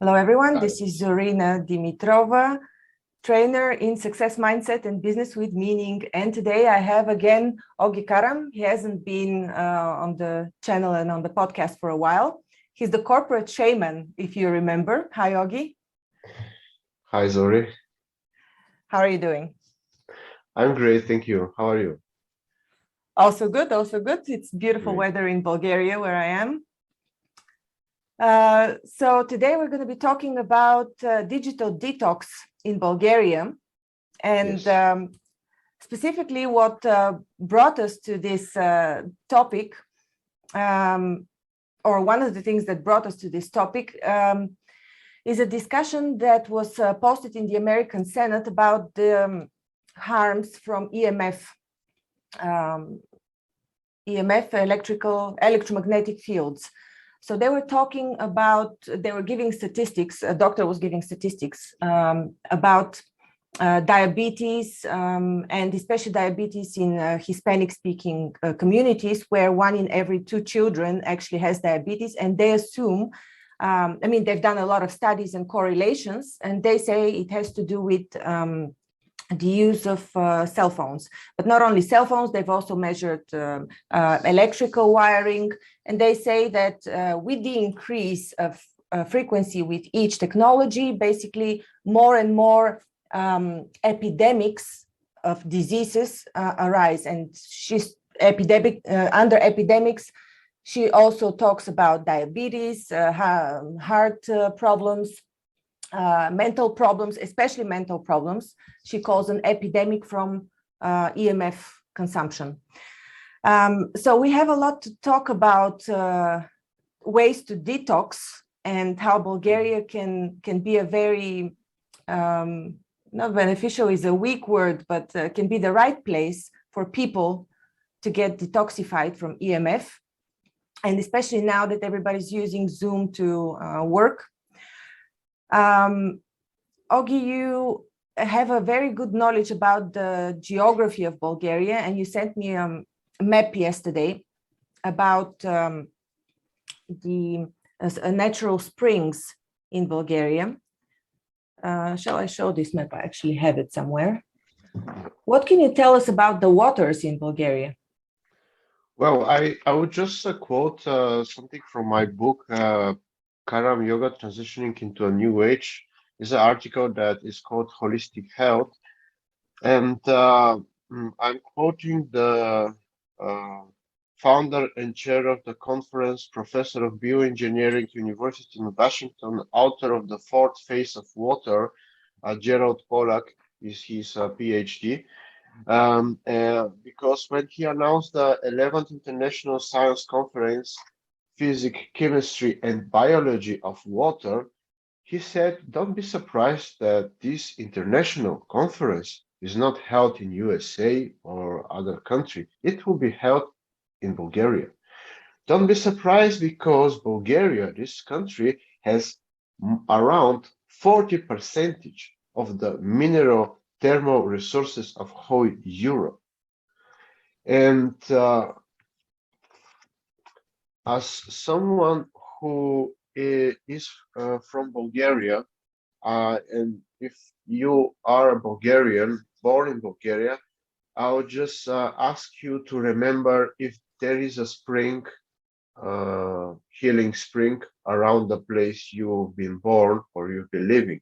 Hello, everyone. Hi. This is Zorina Dimitrova, trainer in success mindset and business with meaning. And today I have again Ogi Karam. He hasn't been on the channel and on the podcast for a while. He's the corporate shaman, if you remember. Hi, Ogi. Hi, Zori. How are you doing? I'm great, thank you. How are you? Also good, also good. It's beautiful Great. weather in Bulgaria, where I am. So today we're going to be talking about digital detox in Bulgaria, and Yes. specifically what brought us to this topic, or one of the things that brought us to this topic is a discussion that was posted in the American Senate about the harms from EMF, electromagnetic fields. So they were talking about, they were giving statistics, a doctor was giving statistics about diabetes, and especially diabetes in Hispanic-speaking communities, where 1 in every 2 children actually has diabetes. And they assume, they've done a lot of studies and correlations, and they say it has to do with the use of cell phones. But not only cell phones, they've also measured electrical wiring. And they say that with the increase of frequency with each technology, basically more and more epidemics of diseases arise. And she's under epidemics, she also talks about diabetes, heart problems, mental problems, especially mental problems. She calls an epidemic from EMF consumption. So we have a lot to talk about ways to detox and how Bulgaria can be a very, not beneficial is a weak word, but can be the right place for people to get detoxified from EMF. And especially now that everybody's using Zoom to work. Ogi, you have a very good knowledge about the geography of Bulgaria, and you sent me a map yesterday about the natural springs in Bulgaria. Shall I show this map? I actually have it somewhere. What can you tell us about the waters in Bulgaria? Well, I would just quote something from my book, Karam Yoga Transitioning into a New Age. It's an article that is called Holistic Health. And I'm quoting the founder and chair of the conference, professor of bioengineering, University of Washington, author of The Fourth Phase of Water, Gerald Pollack is his PhD. Because when he announced the 11th International Science Conference, Physics, Chemistry, and Biology of Water, he said, don't be surprised that this international conference is not held in USA or other country. It will be held in Bulgaria. Don't be surprised because Bulgaria, this country, has around 40% of the mineral thermal resources of whole Europe. And as someone who is from Bulgaria, and if you are a Bulgarian, born in Bulgaria, I would just ask you to remember if there is a spring, healing spring around the place you've been born or you've been living.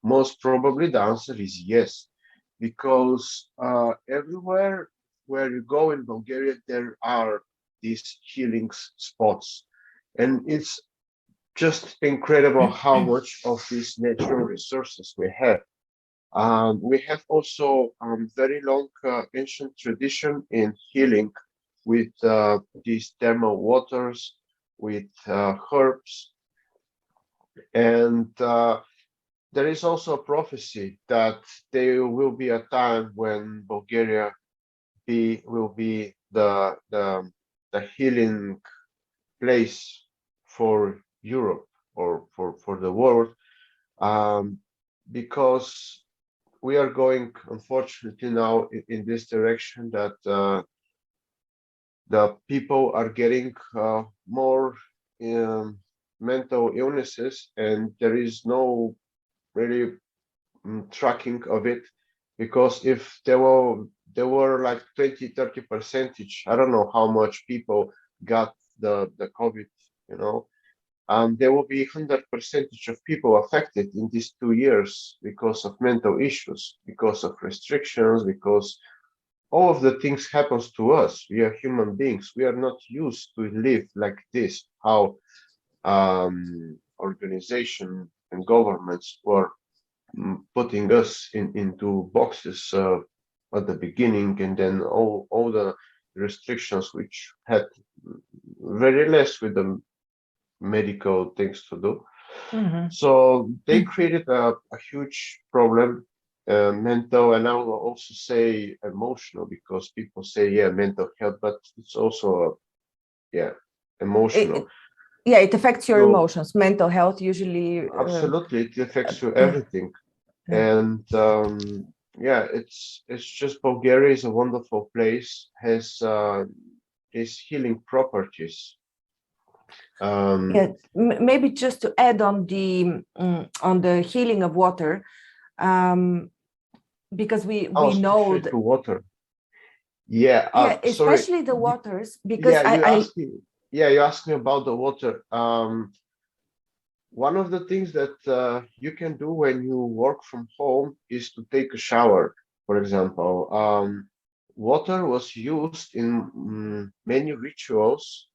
Most probably the answer is yes, because everywhere where you go in Bulgaria, there are these healing spots. And it's just incredible how much of these natural resources we have. We have also very long ancient tradition in healing with these thermal waters, with herbs. And there is also a prophecy that there will be a time when Bulgaria will be the healing place for Europe or for the world, because we are going, unfortunately, now in this direction that the people are getting more mental illnesses, and there is no really tracking of it, because if there were like 20-30 percentage, I don't know how much people got the COVID, you know, there will be 100 percentage of people affected in these 2 years because of mental issues, because of restrictions, because all of the things happens to us. We are human beings. We are not used to live like this. How organization and governments were putting us into boxes at the beginning, and then all the restrictions which had very less with the medical things to do. So they created a huge problem, mental, and I will also say emotional, because people say, yeah, mental health, but it's also, yeah, emotional. It affects your So, emotions. Mental health usually. absolutely, it affects you everything. And yeah, it's just Bulgaria is a wonderful place, has these healing properties. Maybe just to add on the healing of water, because we know to water. Yeah, especially sorry. the waters, because You asked me about the water. One of the things that you can do when you work from home is to take a shower, for example. Water was used in many rituals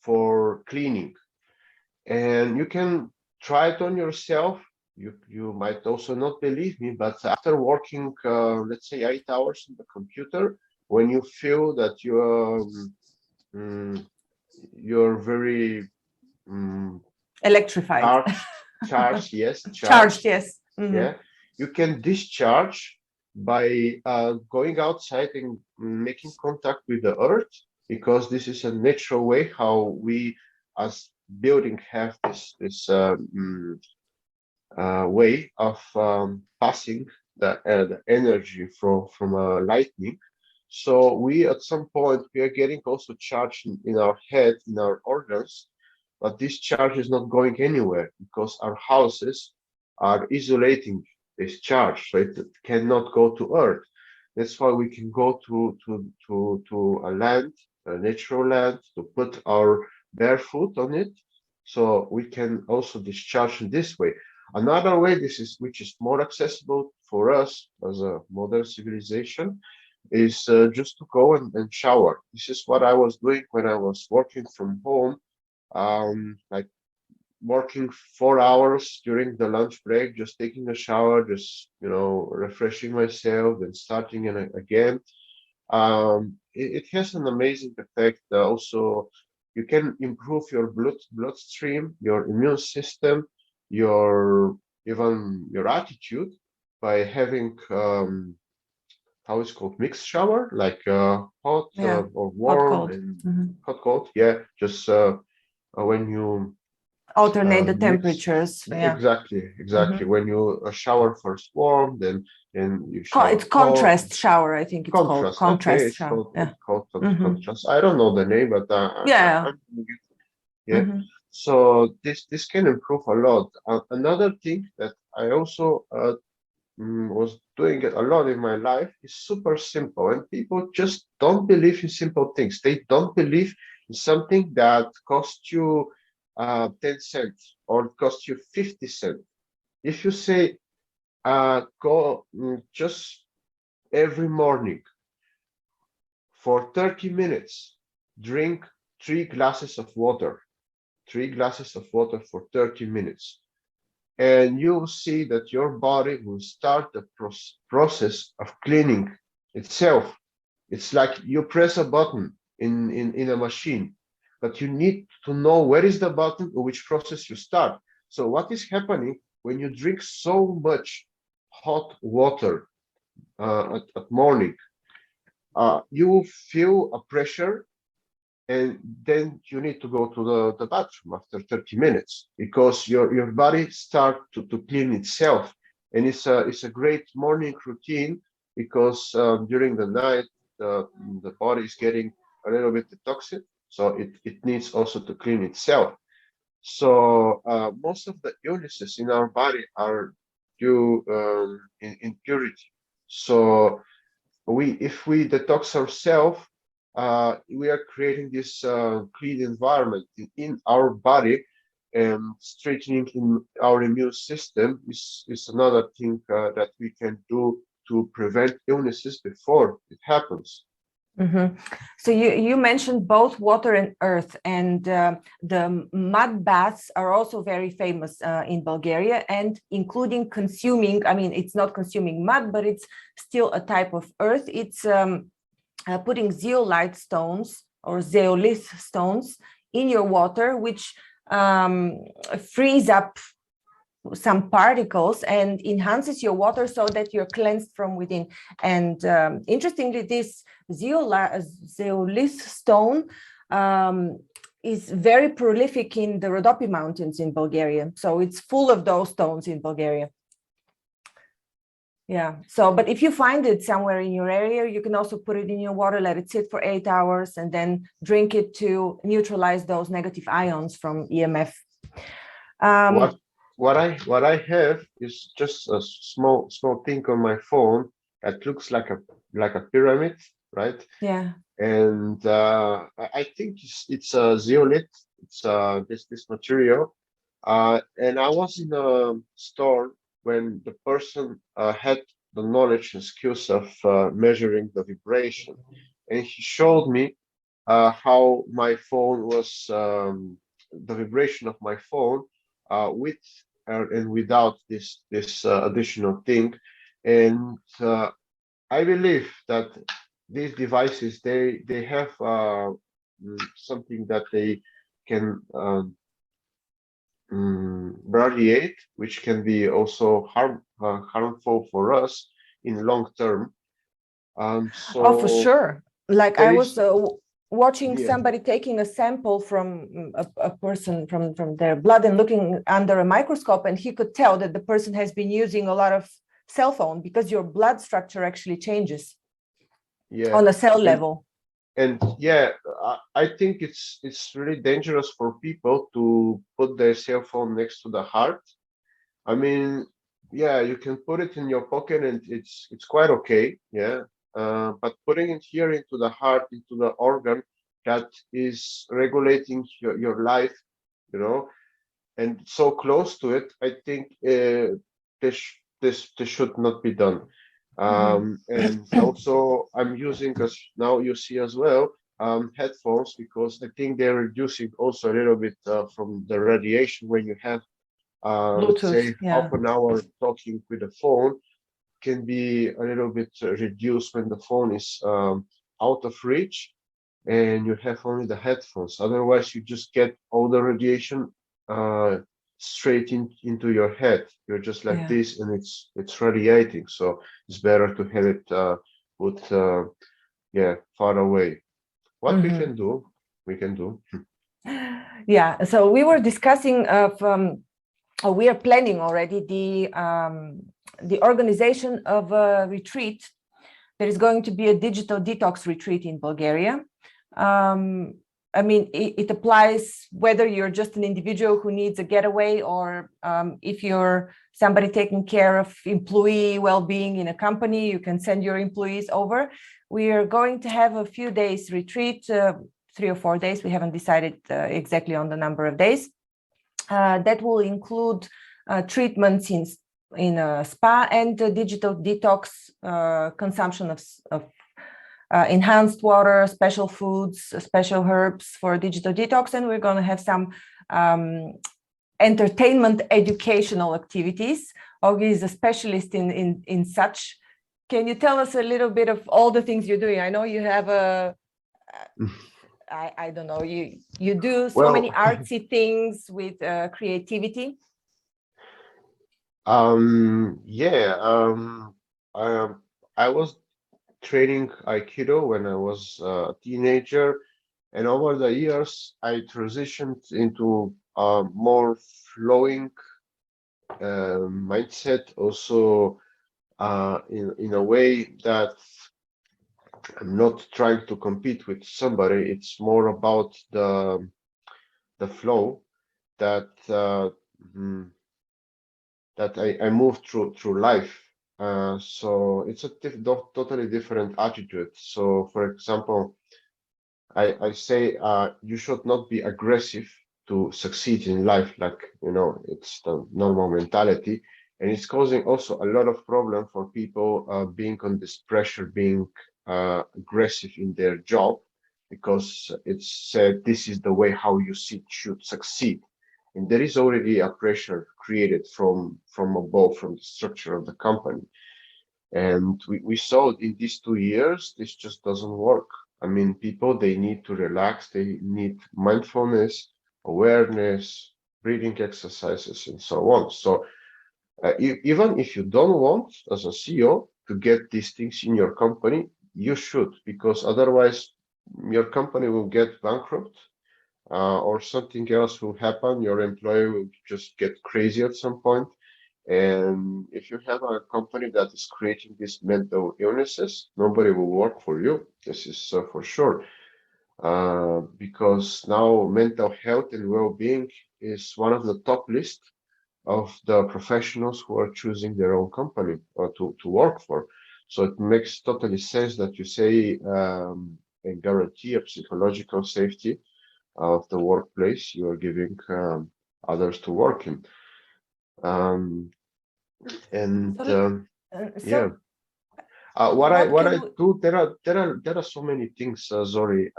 for cleaning, and you can try it on yourself. You might also not believe me, but after working, let's say 8 hours on the computer, when you feel that you're very electrified. Charged, yes, Charged, yes. Yeah, you can discharge by going outside and making contact with the earth, because this is a natural way how we as building have this way of passing the energy from lightning. So we at some point we are getting also charged in our head, in our organs, but this charge is not going anywhere because our houses are isolating this charge, so it cannot go to earth. That's why we can go to a land, a natural land, to put our bare foot on it, so we can also discharge in this way. Another way, which is more accessible for us as a modern civilization, is just to go and shower. This is what I was doing when I was working from home, like working 4 hours during the lunch break, just taking a shower, just refreshing myself, and starting again. It has an amazing effect. Also, you can improve your bloodstream, your immune system, even your attitude by having how it's called, mixed shower, like hot or warm, and hot cold. Yeah, just when you alternate the temperatures. Exactly. When you shower first warm, then you shower it's contrast shower, I think it's called contrast okay, shower. It's called contrast. I don't know the name, but So this can improve a lot. Another thing that I also was doing it a lot in my life is super simple, and people just don't believe in simple things. They don't believe in something that costs you 10 cents or costs you 50 cents. If you say go just every morning for 30 minutes, drink 3 glasses of water, 3 glasses of water for 30 minutes, and you'll see that your body will start the process of cleaning itself. It's like you press a button in a machine, but you need to know where is the button or which process you start. So what is happening when you drink so much hot water at morning? You will feel a pressure, and then you need to go to the bathroom after 30 minutes, because your body start to clean itself. And it's a great morning routine, because during the night the body is getting a little bit toxic, so it needs also to clean itself. So most of the illnesses in our body are due in impurity. So if we detox ourselves, we are creating this clean environment in our body, and strengthening in our immune system is another thing that we can do to prevent illnesses before it happens. Mhm. So you mentioned both water and earth, and the mud baths are also very famous in Bulgaria, and including consuming, I mean, it's not consuming mud, but it's still a type of earth. It's putting zeolite stones or zeolith stones in your water, which frees up some particles and enhances your water so that you're cleansed from within. And interestingly, this zeolith stone is very prolific in the Rhodope Mountains in Bulgaria. So it's full of those stones in Bulgaria. Yeah. So, but if you find it somewhere in your area, you can also put it in your water, let it sit for 8 hours, and then drink it to neutralize those negative ions from EMF. What I have is just a small thing on my phone that looks like a pyramid, right? Yeah. And I think it's a zeolite. It's this material. And I was in a store when the person had the knowledge and skills of measuring the vibration, and he showed me how my phone was the vibration of my phone with and without this additional thing. And I believe that these devices they have something that they can radiate, which can be also harmful for us in long term. Oh, for So sure. Like I there was is, watching yeah, somebody taking a sample from a person from their blood and looking under a microscope, and he could tell that the person has been using a lot of cell phone because your blood structure actually changes yeah, on a cell and level. yeah, I think it's really dangerous for people to put their cell phone next to the heart. I mean, yeah, you can put it in your pocket and it's quite okay, yeah. But putting it here into the heart, into the organ that is regulating your life, you know, and so close to it, I think this should not be done. Mhm. And also, I'm using, as now you see as well, headphones, because I think they're reducing also a little bit from the radiation when you have let's Bluetooth, say half yeah. an hour talking with the phone can be a little bit reduced when the phone is out of reach and you have only the headphones. Otherwise, you just get all the radiation uh, straight into your head. You're just like Yeah. this, and it's radiating. So it's better to have it put yeah, far away. What Mhm. we can do. Yeah. So we were discussing of we are planning already the organization of a retreat. There is going to be a digital detox retreat in Bulgaria. Um, I mean, it applies whether you're just an individual who needs a getaway or if you're somebody taking care of employee well-being in a company, you can send your employees over. We are going to have a few days retreat, 3 or 4 days. We haven't decided exactly on the number of days. That will include treatments in a spa and digital detox, consumption of enhanced water, special foods, special herbs for digital detox, and we're going to have some entertainment educational activities. Ogi is a specialist in such. Can you tell us a little bit of all the things you're doing? I know you have a I don't know, you do so Well, many artsy things with creativity. yeah, I was training Aikido when I was a teenager, and over the years, I transitioned into a more flowing mindset, also in a way that I'm not trying to compete with somebody. It's more about the flow. that that I move through life. So it's a totally different attitude. So, for example, I say you should not be aggressive to succeed in life, like it's the normal mentality, and it's causing also a lot of problem for people being on this pressure, being aggressive in their job, because it's said this is the way how you should succeed, and there is already a pressure created from above, from the structure of the company. And we saw in these 2 years, this just doesn't work. I mean, people, they need to relax, they need mindfulness, awareness, breathing exercises, and so on. So even if you don't want, as a CEO, to get these things in your company, you should, because otherwise your company will get bankrupt, or something else will happen. Your employee will just get crazy at some point. And if you have a company that is creating these mental illnesses, nobody will work for you. This is for sure. Because now mental health and well-being is one of the top list of the professionals who are choosing their own company to work for. So it makes totally sense that you say and guarantee a psychological safety of the workplace you are giving others to work in. Um, and yeah, So what I what what I can we, do, there are so many things, Zori.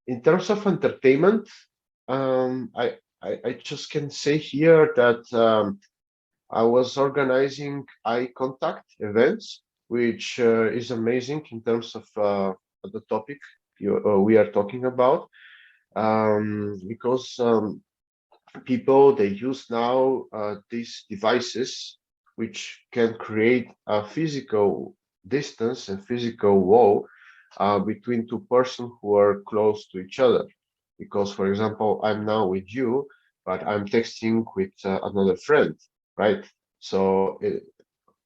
In terms of entertainment, I just can say here that I was organizing eye contact events, which is amazing in terms of the topic we are talking about, because people, they use now these devices which can create a physical distance and physical wall between two persons who are close to each other. Because, for example, I'm now with you, but I'm texting with another friend, right? So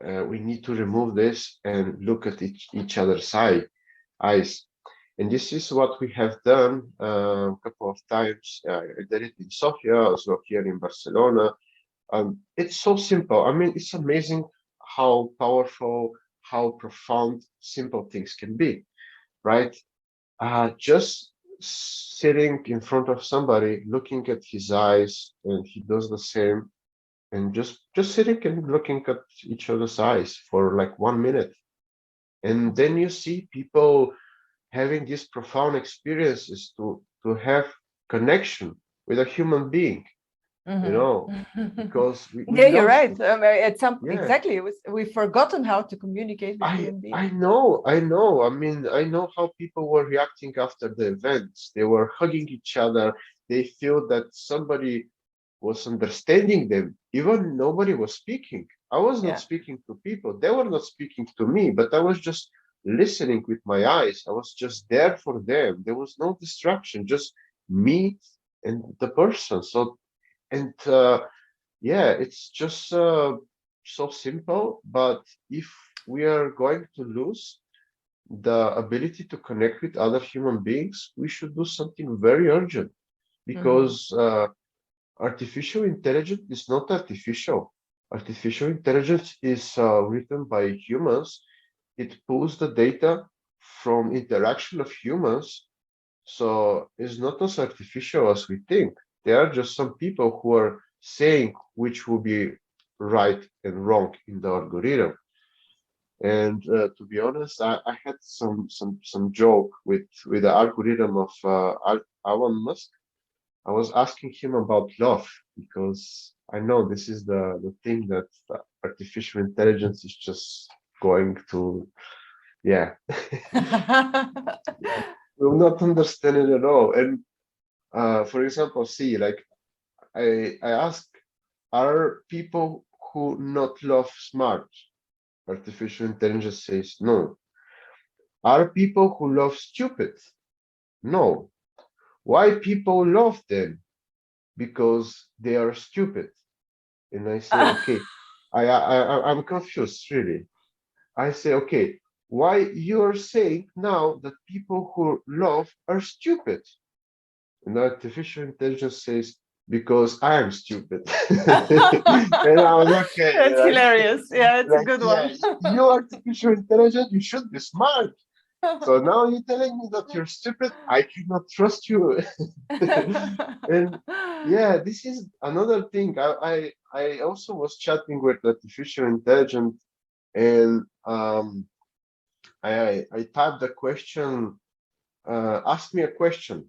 we need to remove this and look at each other's eyes. And this is what we have done a couple of times. I did it in Sofia, as well here in Barcelona. It's so simple. I mean, it's amazing how powerful, how profound simple things can be, right? Just sitting in front of somebody, looking at his eyes, and he does the same, and just sitting and looking at each other's eyes for like 1 minute, and then you see people having these profound experiences to have connection with a human being, you know, because we yeah, you're lost right. it. At some Yeah, exactly, we've forgotten how to communicate with human I beings. know, I know. I mean, I know how people were reacting after the events. They were hugging each other. They feel that somebody was understanding them. Even nobody was speaking. I was not Yeah. speaking to people. They were not speaking to me, but I was just listening with my eyes. I was just there for them. There was no distraction, just me and the person. So, and yeah, it's just so simple. But if we are going to lose the ability to connect with other human beings, we should do something very urgent, Mhm. because artificial intelligence is not artificial. Artificial intelligence is written by humans. It pulls the data from interaction of humans, so it's not as artificial as we think. There are just some people who are saying which will be right and wrong in the algorithm. And to be honest, I had some joke with the algorithm of Elon Musk. I was asking him about love, because I know this is the thing that artificial intelligence is just going to, yeah, will not understand it at all. And for example, see, like I ask, are people who not love smart? Artificial intelligence says no. Are people who love stupid? No. Why people love them? Because they are stupid. And I say, okay, I'm confused, really. I say, okay, why you're saying now that people who love are stupid? And artificial intelligence says, because I am stupid. And I was okay, That's like, hilarious. Yeah, it's a like, good yeah, one. you artificial intelligence, you should be smart. So now you're telling me that you're stupid. I cannot trust you. And yeah, this is another thing. I also was chatting with artificial intelligence, and I typed the question, ask me a question,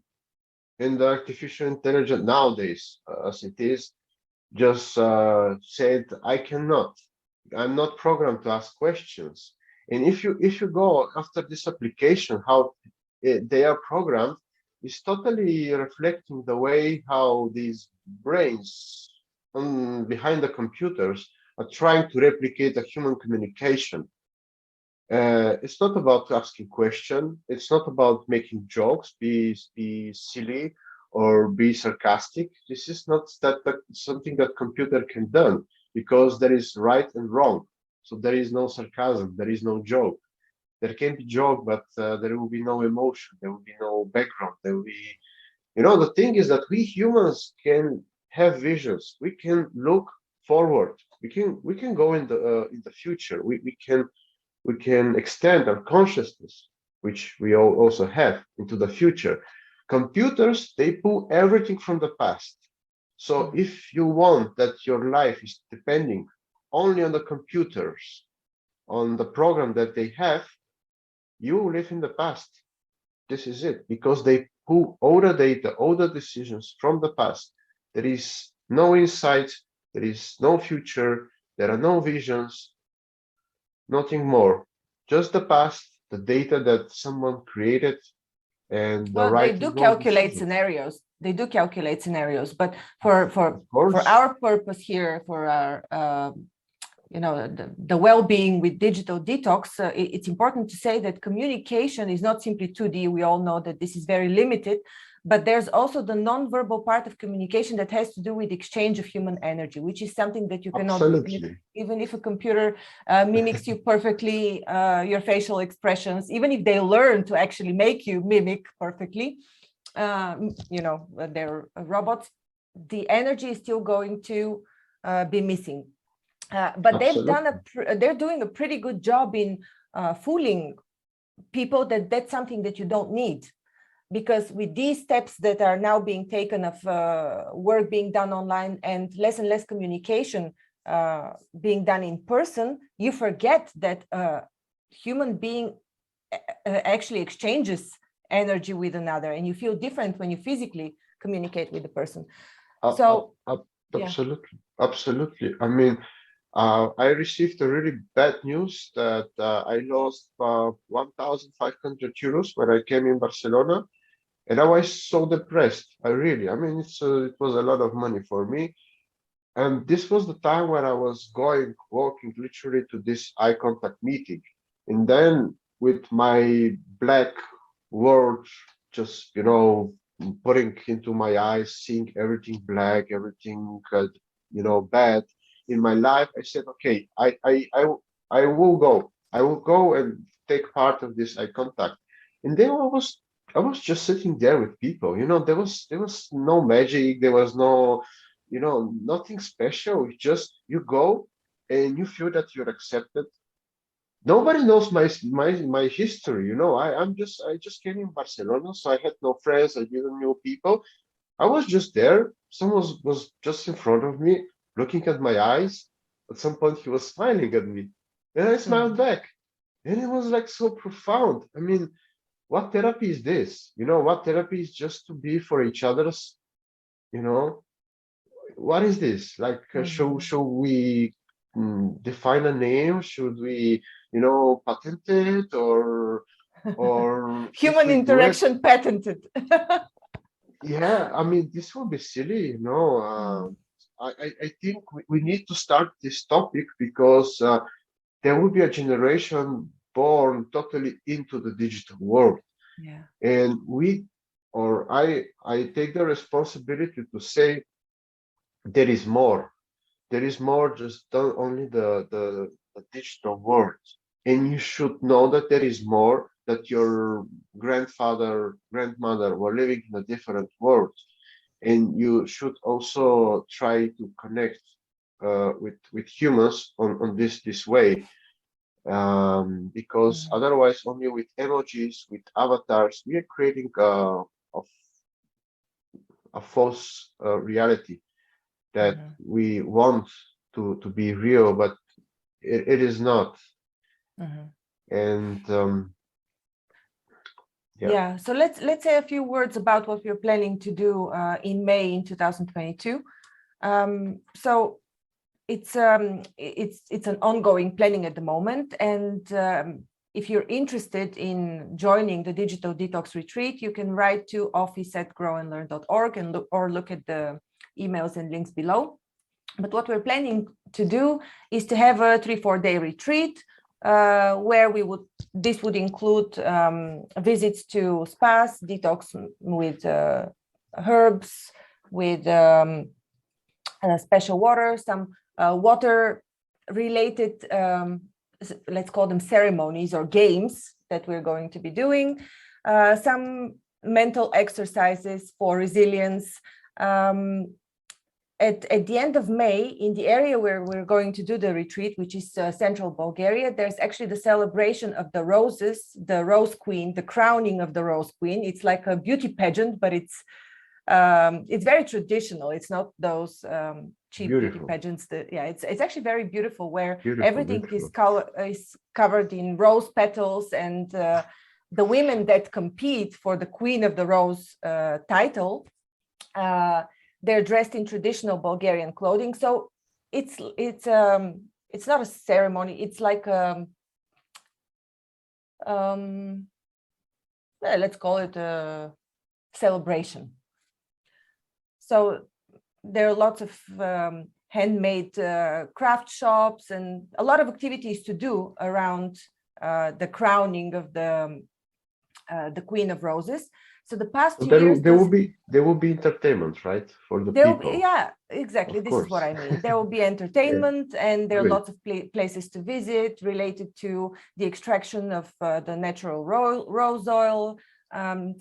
and the artificial intelligence nowadays, as it is, just said, I cannot. I'm not programmed to ask questions. And if you go after this application, how they are programmed is totally reflecting the way how these brains behind the computers are trying to replicate a human communication. It's not about asking question. It's not about making jokes, be silly or be sarcastic. This is not that something that computer can do because there is right and wrong. So there is no sarcasm. There is no joke. There can be joke, but there will be no emotion. There will be no background. There will be, the thing is that we humans can have visions. We can look forward. We can go in the future. We can extend our consciousness, which we all also have, into the future. Computers, they pull everything from the past. So if you want that your life is depending only on the computers, on the program that they have, you live in the past. This is it, because they pull all the data, all the decisions from the past. There is no insight, there is no future, there are no visions, nothing more. Just the past, the data that someone created, and the Well, they right do and wrong calculate decisions. scenarios. They do calculate scenarios, but for Of course, our purpose here, for our the well-being with digital detox, it's important to say that communication is not simply 2D. We all know that this is very limited, but there's also the non-verbal part of communication that has to do with exchange of human energy, which is something that you cannot do absolutely. even if a computer mimics you perfectly, your facial expressions, even if they learn to actually make you mimic perfectly, they're robots, the energy is still going to be missing. But Absolutely. they're doing a pretty good job in fooling people that that's something that you don't need, because with these steps that are now being taken of work being done online and less communication being done in person, you forget that human being actually exchanges energy with another, and you feel different when you physically communicate with the person. Uh, uh, So uh, yeah. absolutely. Absolutely. I mean, I received a really bad news that I lost 1,500 euros when I came in Barcelona, and I was so depressed. I mean, it was a lot of money for me. And this was the time when I was walking literally to this eye contact meeting. And then with my black world just, putting into my eyes, seeing everything black, everything, bad in my life, I said, okay, I will go. I will go and take part of this eye contact. And then I was just sitting there with people, there was no magic, there was no, nothing special. It's just you go and you feel that you're accepted. Nobody knows my history. I just came in Barcelona, so I had no friends. I didn't know people. I was just there. Someone was just in front of me, looking at my eyes. At some point, he was smiling at me, and I smiled back, and it was like so profound. I mean, what therapy is this? What therapy is just to be for each other's. You know, what is this? Like, should we define a name? Should we, patent it, or if Human we do it, interaction patented. yeah, I mean, this will be silly, I think we need to start this topic because there will be a generation born totally into the digital world. Yeah. And I take the responsibility to say there is more. There is more, just only the digital world. And you should know that there is more, that your grandfather, grandmother were living in a different world. and you should also try to connect with humans on this way, because otherwise only with emojis, with avatars, we are creating a false reality that we want to be real, but it is not. And yeah, so let's say a few words about what we're planning to do in May in 2022. So it's an ongoing planning at the moment, and if you're interested in joining the Digital Detox Retreat, you can write to office@grownlearn.org and look at the emails and links below. But what we're planning to do is to have a 3-4 day retreat where this would include visits to spas, detox with herbs, with special water, some water related, let's call them ceremonies or games that we're going to be doing, some mental exercises for resilience. At the end of May, in the area where we're going to do the retreat, which is central Bulgaria, there's actually the celebration of the roses, the Rose Queen, the crowning of the Rose Queen. It's like a beauty pageant, but it's very traditional. It's not those cheap beauty pageants. It's actually very beautiful, where everything is covered in rose petals, and the women that compete for the Queen of the Rose title, they're dressed in traditional Bulgarian clothing. So it's not a ceremony. It's like let's call it a celebration. So there are lots of handmade craft shops and a lot of activities to do around the crowning of the Queen of Roses. So the past 2 years, there will be entertainment, right, for the people. Yeah, exactly. This is what I mean. There will be entertainment, and there are lots of places to visit related to the extraction of the natural rose oil,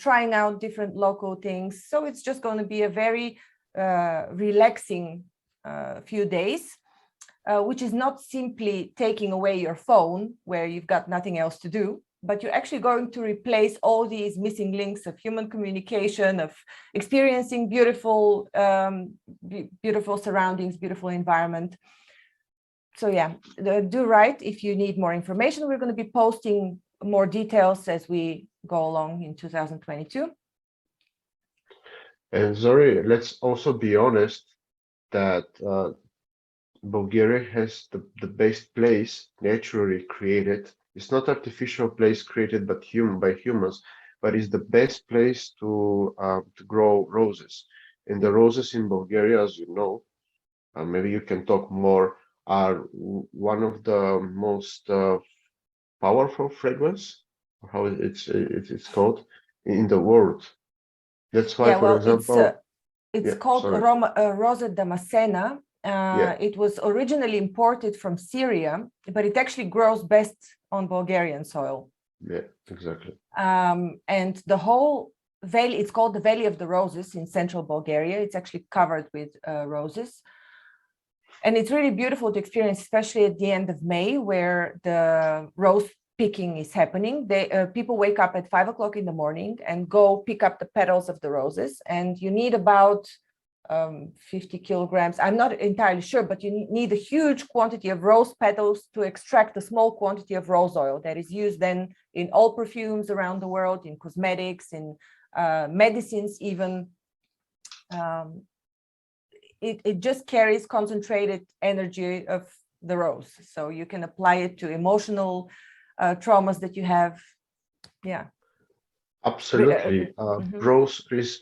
trying out different local things. So it's just going to be a very relaxing few days, which is not simply taking away your phone where you've got nothing else to do, but you're actually going to replace all these missing links of human communication, of experiencing beautiful, beautiful surroundings, beautiful environment. So yeah, do write if you need more information. We're going to be posting more details as we go along in 2022. And Zori, let's also be honest that Bulgaria has the best place naturally created. It's not artificial place created by humans, but it's the best place to grow roses. And the roses in Bulgaria, as you know, maybe you can talk more, are one of the most powerful fragrance, how it's called, in the world. That's why, for example, it's called Rosa Damascena. It was originally imported from Syria, but it actually grows best on Bulgarian soil. Yeah, exactly. And the whole valley, it's called the Valley of the Roses in central Bulgaria. It's actually covered with roses. And it's really beautiful to experience, especially at the end of May, where the rose picking is happening. People wake up at 5 o'clock in the morning and go pick up the petals of the roses. And you need about 50 kilograms. I'm not entirely sure, but you need a huge quantity of rose petals to extract a small quantity of rose oil that is used then in all perfumes around the world, in cosmetics, in medicines even. It just carries concentrated energy of the rose. So you can apply it to emotional traumas that you have. Yeah. Absolutely. Rose is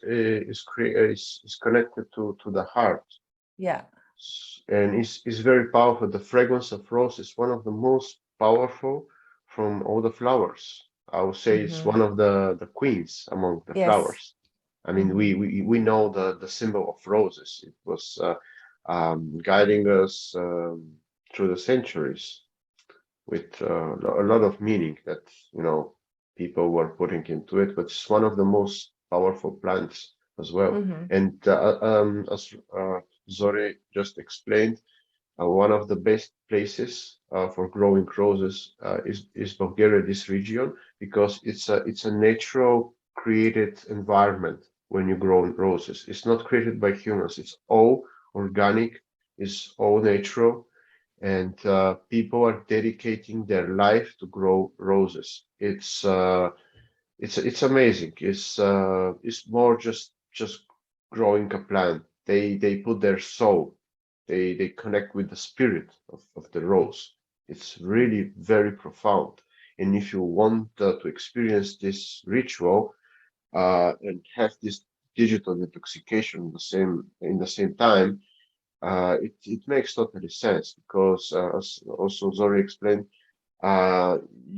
connected to the heart. Yeah. And it's very powerful. The fragrance of rose is one of the most powerful from all the flowers. I would say it's one of the queens among the flowers. I mean, we know the symbol of roses. It was guiding us through the centuries with a lot of meaning that, people were putting into it, but it's one of the most powerful plants as well. Mhm. And as Zori just explained, one of the best places for growing roses is Bulgaria, this region, because it's a natural created environment when you grow roses. It's not created by humans. It's all organic, it's all natural, and people are dedicating their life to grow roses. It's amazing. It's more just growing a plant. They put their soul. They connect with the spirit of the rose. It's really very profound. And if you want to experience this ritual and have this digital intoxication in the same time, it makes totally sense because as also Zori explained,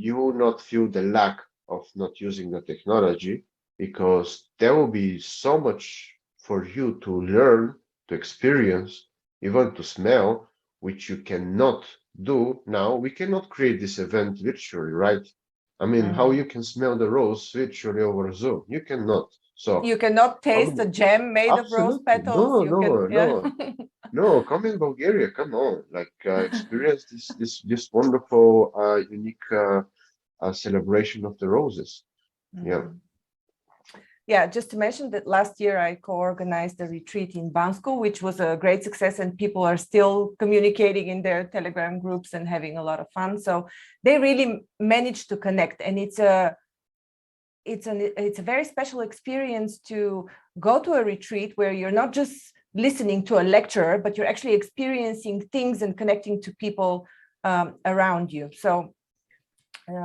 you will not feel the lack of not using the technology because there will be so much for you to learn, to experience, even to smell, which you cannot do now. We cannot create this event virtually, right? I mean, how Mhm. you can smell the rose virtually over Zoom? You cannot. So, You cannot taste a come, gem made of rose absolutely. petals. No, You can, no, yeah. no. No, come in Bulgaria. Come on, like experience this wonderful, unique celebration of the roses. Yeah, Mhm. Yeah, just to mention that last year I co-organized a retreat in Bansko, which was a great success, and people are still communicating in their Telegram groups and having a lot of fun. So they really managed to connect, and it's a very special experience to go to a retreat where you're not just listening to a lecture, but you're actually experiencing things and connecting to people around you. So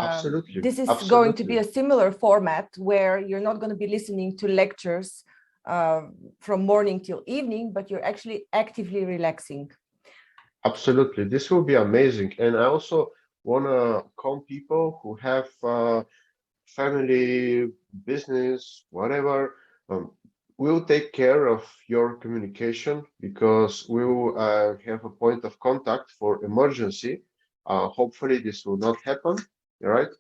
absolutely, this is going to be absolutely, a similar format where you're not going to be listening to lectures from morning till evening, but you're actually actively relaxing. absolutely. This will be amazing. And I also want to call people who have family, business, whatever. Um, we'll take care of your communication because we will have a point of contact for emergency. Hopefully, this will not happen, right?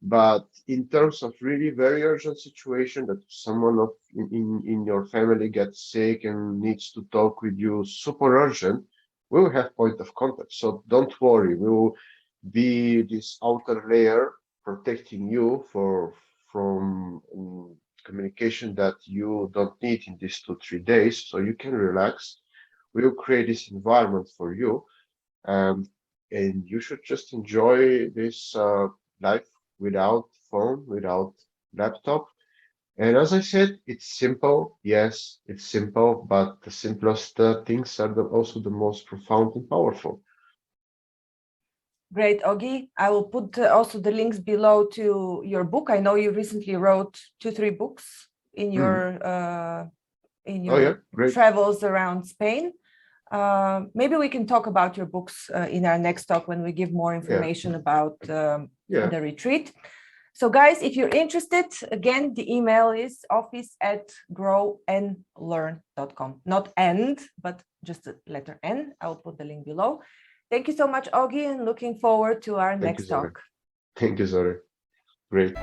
But in terms of really very urgent situation that someone in your family gets sick and needs to talk with you, super urgent, we will have point of contact. So don't worry, we will be this outer layer protecting you from communication that you don't need in these 2 3 days, so you can relax. We will create this environment for you, um, and you should just enjoy this life without phone, without laptop. And as I said, it's simple. Yes, it's simple, but the simplest things are also the most profound and powerful. Great, Ogi. I will put also the links below to your book. I know you recently wrote 2 3 books Mm. in Oh yeah, your great. travels around Spain. Maybe we can talk about your books in our next talk when we give more Yeah, information about yeah, the retreat. So guys, if you're interested, again, the email is office@grownlearn.com. Not and, but just the letter N. I will put the link below. Thank you so much, Augie, and looking forward to our thank you, next Zara. talk. Thank you, Zara. Great.